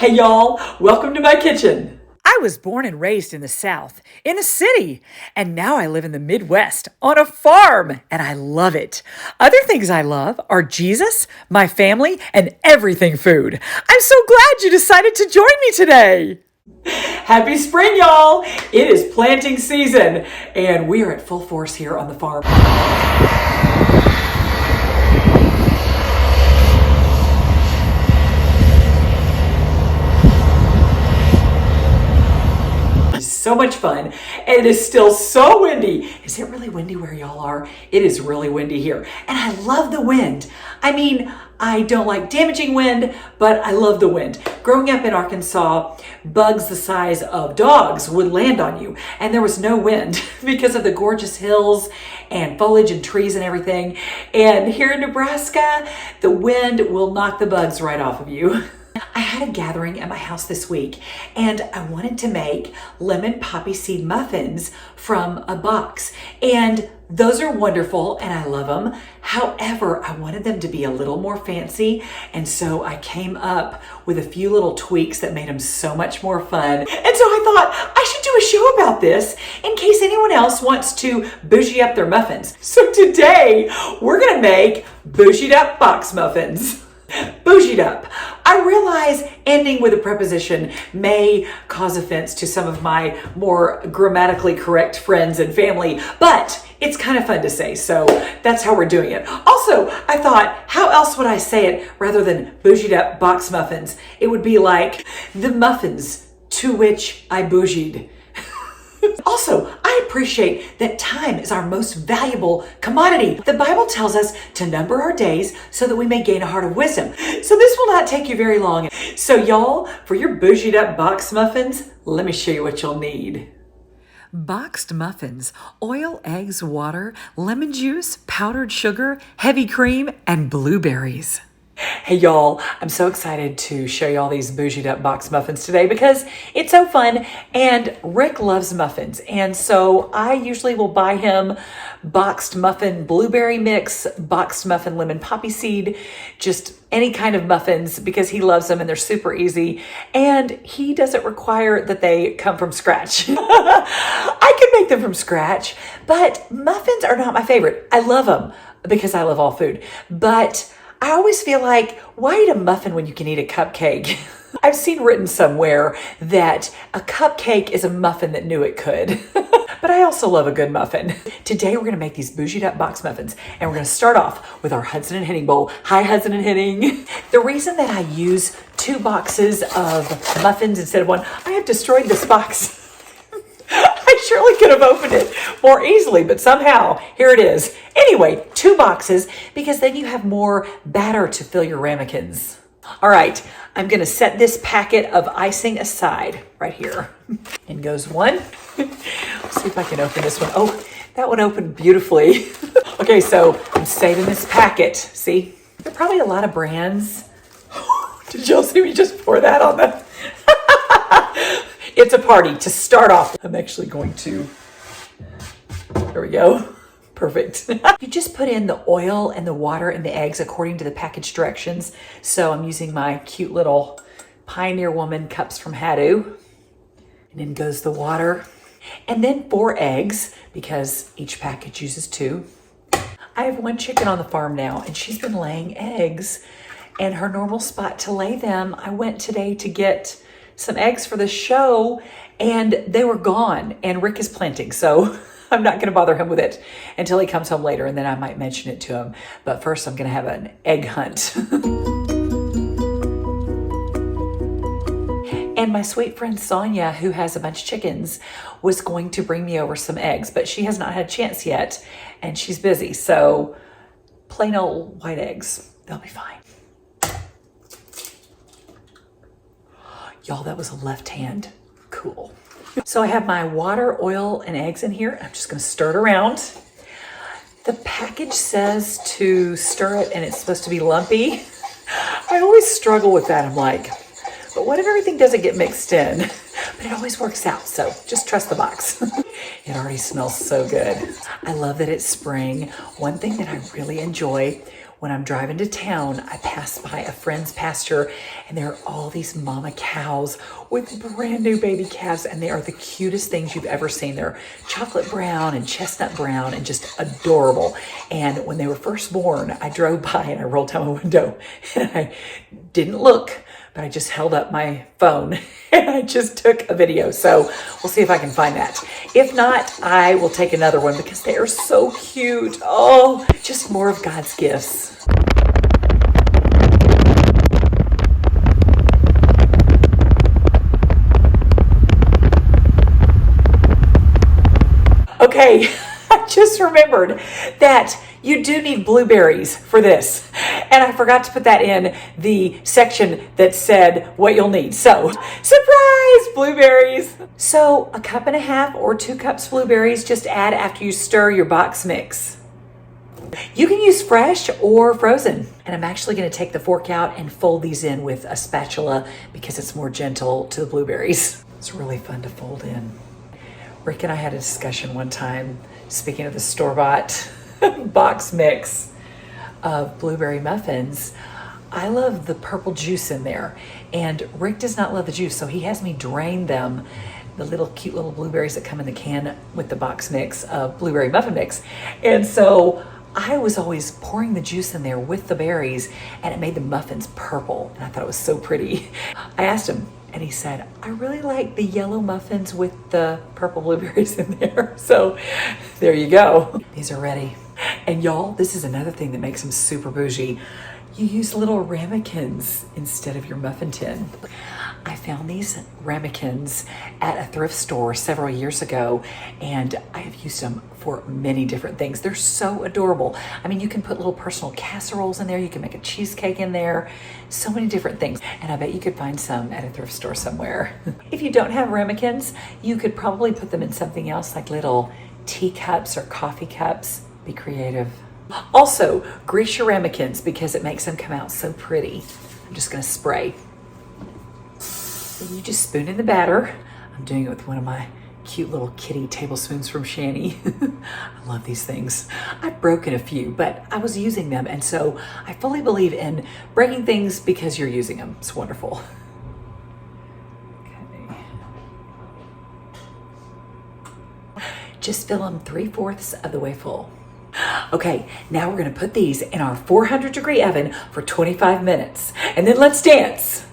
Hey y'all, welcome to my kitchen. I was born and raised in the South, in a city, and now I live in the Midwest on a farm, and I love it. Other things I love are Jesus, my family, and everything food. I'm so glad you decided to join me today. Happy spring, y'all. It is planting season, and we are at full force here on the farm. So much fun, and it is still so windy. Is it really windy where y'all are? It is really windy here, and I love the wind. I mean, I don't like damaging wind, but I love the wind. Growing up in Arkansas, bugs the size of dogs would land on you, and there was no wind because of the gorgeous hills and foliage and trees and everything. And here in Nebraska, the wind will knock the bugs right off of you. I had a gathering at my house this week, and I wanted to make lemon poppy seed muffins from a box, and those are wonderful and I love them. However, I wanted them to be a little more fancy, and so I came up with a few little tweaks that made them so much more fun. And so I thought I should do a show about this in case anyone else wants to bougie up their muffins. So today we're gonna make bougied up box muffins. Bougied up. I realize ending with a preposition may cause offense to some of my more grammatically correct friends and family, but it's kind of fun to say, so that's how we're doing it. Also, I thought, how else would I say it rather than bougied up box muffins? It would be like the muffins to which I bougied. Also, I appreciate that time is our most valuable commodity. The Bible tells us to number our days so that we may gain a heart of wisdom. So this will not take you very long. So y'all, for your bougied up box muffins, let me show you what you'll need. Boxed muffins, oil, eggs, water, lemon juice, powdered sugar, heavy cream, and blueberries. Hey y'all, I'm so excited to show you all these bougied up box muffins today because it's so fun, and Rick loves muffins, and so I usually will buy him boxed muffin blueberry mix, boxed muffin lemon poppy seed, just any kind of muffins because he loves them and they're super easy, and he doesn't require that they come from scratch. I can make them from scratch, but muffins are not my favorite. I love them because I love all food, but I always feel like, why eat a muffin when you can eat a cupcake? I've seen written somewhere that a cupcake is a muffin that knew it could. But I also love a good muffin. Today we're gonna make these bougied up box muffins, and we're gonna start off with our Hudson and Henning bowl. Hi, Hudson and Henning. The reason that I use 2 boxes of muffins instead of 1, I have destroyed this box. I surely could have opened it more easily, but somehow here it is. Anyway, 2 boxes because then you have more batter to fill your ramekins. All right, I'm gonna set this packet of icing aside right here. In goes 1. Let's see if I can open this one. Oh, that one opened beautifully. Okay, so I'm saving this packet. See, there are probably a lot of brands. Did y'all see me just pour that on the... It's a party to start off. I'm actually going to, there we go. Perfect. You just put in the oil and the water and the eggs according to the package directions. So I'm using my cute little Pioneer Woman cups from Hadou. And in goes the water. And then 4 eggs because each package uses 2. I have 1 chicken on the farm now and she's been laying eggs, and her normal spot to lay them, I went today to get some eggs for the show and they were gone, and Rick is planting, so I'm not gonna bother him with it until he comes home later, and then I might mention it to him. But first I'm gonna have an egg hunt. And my sweet friend Sonia, who has a bunch of chickens, was going to bring me over some eggs, but she has not had a chance yet and she's busy, so plain old white eggs, they'll be fine. Y'all, that was a left hand. Cool. So I have my water, oil, and eggs in here. I'm just gonna stir it around. The package says to stir it and it's supposed to be lumpy. I always struggle with that. I'm like, but what if everything doesn't get mixed in? But it always works out, so just trust the box. It already smells so good. I love that it's spring. One thing that I really enjoy when I'm driving to town, I pass by a friend's pasture and there are all these mama cows with brand new baby calves, and they are the cutest things you've ever seen. They're chocolate brown and chestnut brown and just adorable. And when they were first born, I drove by and I rolled down my window and I didn't look, but I just held up my phone and I just took a video. So we'll see if I can find that. If not, I will take another one because they are so cute. Oh, just more of God's gifts. Okay, I just remembered that you do need blueberries for this. And I forgot to put that in the section that said what you'll need. So, surprise, blueberries. So, 1.5 cups or 2 cups blueberries, just add after you stir your box mix. You can use fresh or frozen. And I'm actually going to take the fork out and fold these in with a spatula because it's more gentle to the blueberries. It's really fun to fold in. Rick and I had a discussion one time, speaking of the store-bought box mix of blueberry muffins. I love the purple juice in there, and Rick does not love the juice, so he has me drain them, the little cute little blueberries that come in the can with the box mix of blueberry muffin mix. And so I was always pouring the juice in there with the berries, and it made the muffins purple, and I thought it was so pretty. I asked him, and he said, I really like the yellow muffins with the purple blueberries in there. So there you go. These are ready. And y'all, this is another thing that makes them super bougie. You use little ramekins instead of your muffin tin. I found these ramekins at a thrift store several years ago, and I have used them for many different things. They're so adorable. I mean, you can put little personal casseroles in there. You can make a cheesecake in there. So many different things. And I bet you could find some at a thrift store somewhere. If you don't have ramekins, you could probably put them in something else like little teacups or coffee cups. Be creative. Also, grease your ramekins because it makes them come out so pretty. I'm just gonna spray. You just spoon in the batter. I'm doing it with one of my cute little kitty tablespoons from Shani. I love these things. I've broken a few, but I was using them, and so I fully believe in breaking things because you're using them. It's wonderful. Okay. Just fill them 3/4 of the way full. Okay, now we're gonna put these in our 400-degree oven for 25 minutes, and then let's dance.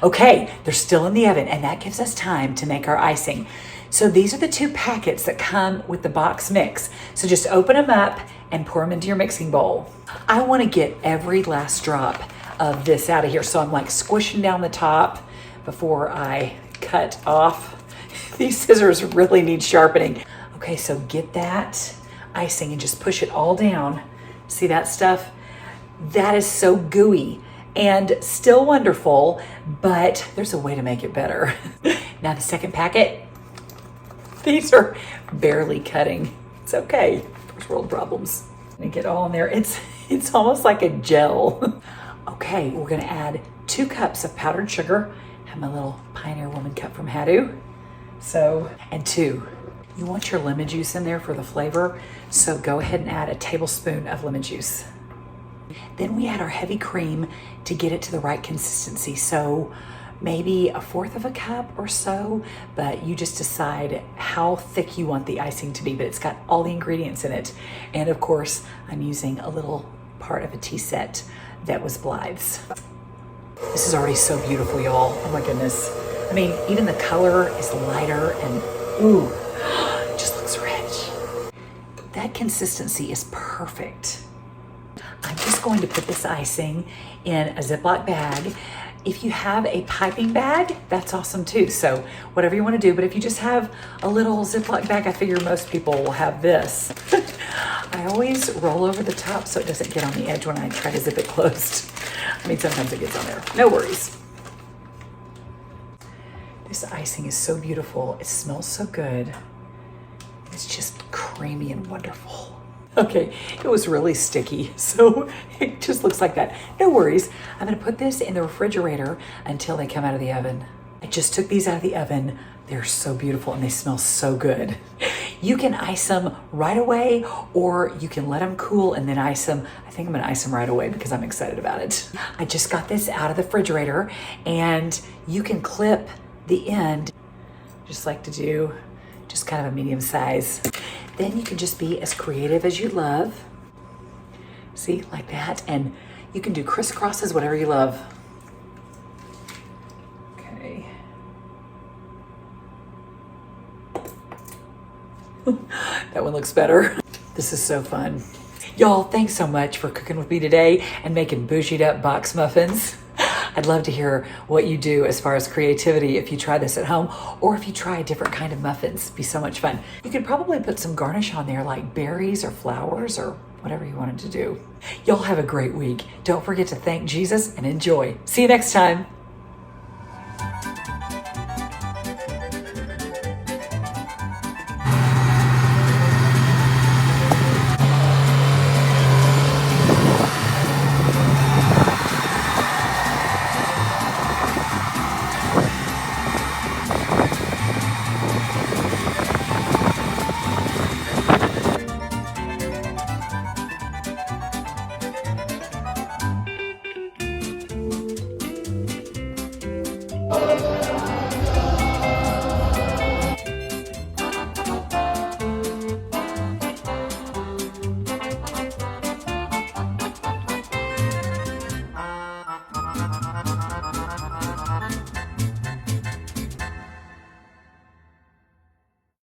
Okay, they're still in the oven, and that gives us time to make our icing. So these are the 2 packets that come with the box mix. So just open them up and pour them into your mixing bowl. I want to get every last drop of this out of here. So I'm like squishing down the top before I cut off. These scissors really need sharpening. Okay, so get that icing and just push it all down. See that stuff? That is so gooey and still wonderful, but there's a way to make it better. Now the second packet, these are barely cutting. It's okay, first world problems. And get all in there, it's almost like a gel. Okay, we're gonna add 2 cups of powdered sugar. I have my little Pioneer Woman cup from Hadu. So, and 2. You want your lemon juice in there for the flavor, so go ahead and add a tablespoon of lemon juice. Then we add our heavy cream to get it to the right consistency. So maybe 1/4 cup or so, but you just decide how thick you want the icing to be, but it's got all the ingredients in it. And of course, I'm using a little part of a tea set that was Blythe's. This is already so beautiful, y'all. Oh my goodness. I mean, even the color is lighter and ooh, it just looks rich. That consistency is perfect. I'm just going to put this icing in a Ziploc bag. If you have a piping bag, that's awesome too. So whatever you want to do, but if you just have a little Ziploc bag, I figure most people will have this. I always roll over the top so it doesn't get on the edge when I try to zip it closed. I mean, sometimes it gets on there. No worries. This icing is so beautiful. It smells so good. It's just creamy and wonderful. Okay, it was really sticky, so it just looks like that. No worries. I'm gonna put this in the refrigerator until they come out of the oven. I just took these out of the oven. They're so beautiful and they smell so good. You can ice them right away, or you can let them cool and then ice them. I think I'm gonna ice them right away because I'm excited about it. I just got this out of the refrigerator, and you can clip the end, just like to do, just kind of a medium size. Then you can just be as creative as you love. See, like that. And you can do crisscrosses, whatever you love. Okay. That one looks better. This is so fun. Y'all, thanks so much for cooking with me today and making bougied up box muffins. I'd love to hear what you do as far as creativity if you try this at home, or if you try a different kind of muffins. It'd be so much fun. You could probably put some garnish on there like berries or flowers or whatever you wanted to do. Y'all have a great week. Don't forget to thank Jesus and enjoy. See you next time.